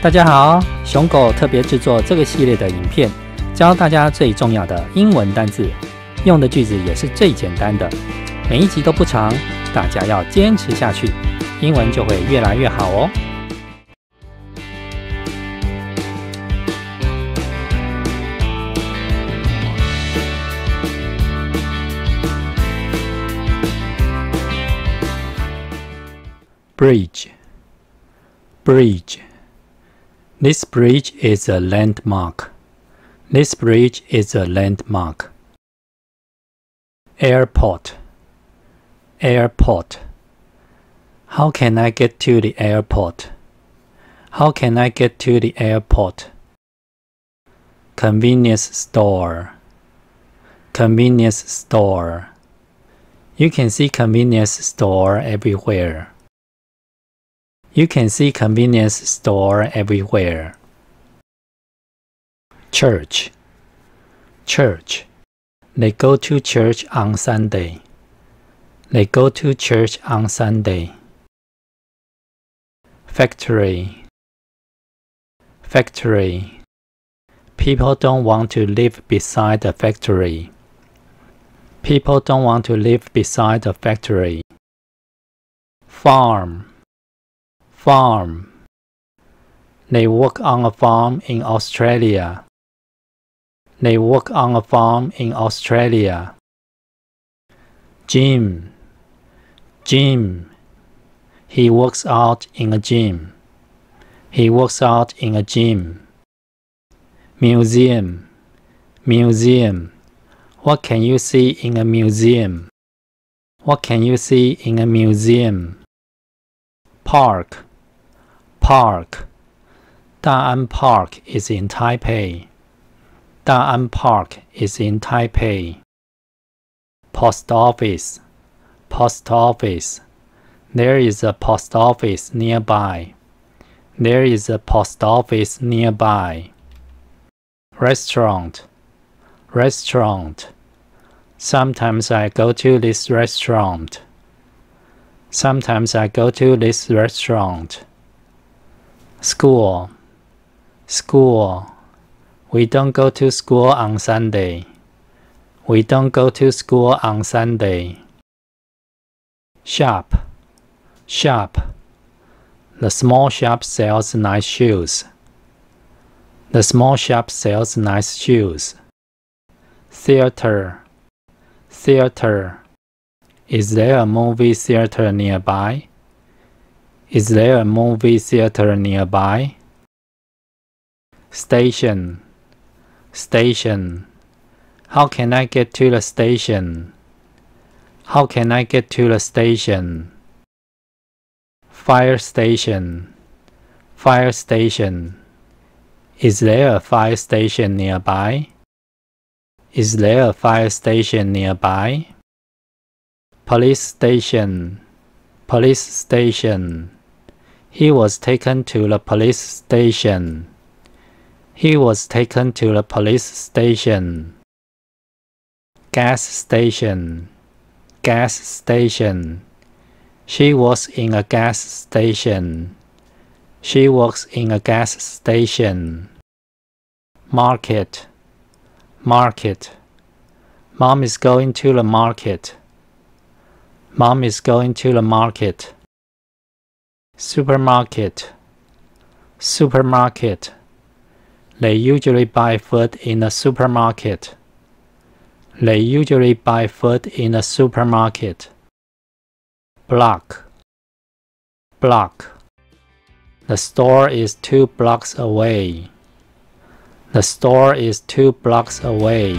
大家好，熊狗特别制作这个系列的影片，教大家最重要的英文单字，用的句子也是最简单的。每一集都不长，大家要坚持下去，英文就会越来越好哦。Bridge. This bridge is a landmark. This bridge is a landmark. Airport. How can I get to the airport? How can I get to the airport? Convenience store. You can see convenience store everywhere. You can see convenience store everywhere. Church. They go to church on Sunday. They go to church on Sunday. Factory. People don't want to live beside the factory. People don't want to live beside the factory. Farm. They work on a farm in Australia. They work on a farm in Australia. Gym. He works out in a gym. He works out in a gym. Museum. What can you see in a museum? What can you see in a museum? Park. Da'an Park is in Taipei. Da'an Park is in Taipei. Post office. There is a post office nearby. There is a post office nearby. Restaurant. Sometimes I go to this restaurant. Sometimes I go to this restaurant. School. We don't go to school on Sunday. We don't go to school on Sunday. Shop. The small shop sells nice shoes. The small shop sells nice shoes. Theater. Is there a movie theater nearby? Is there a movie theater nearby? Station. How can I get to the station? How can I get to the station? Fire station. Is there a fire station nearby? Is there a fire station nearby? Police station. He was taken to the police station. He was taken to the police station. Gas station. She works in a gas station. She works in a gas station. Market. Mom is going to the market. Mom is going to the market. Supermarket. They usually buy food in a supermarket. They usually buy food in a supermarket. Block. The store is 2 blocks away. The store is 2 blocks away.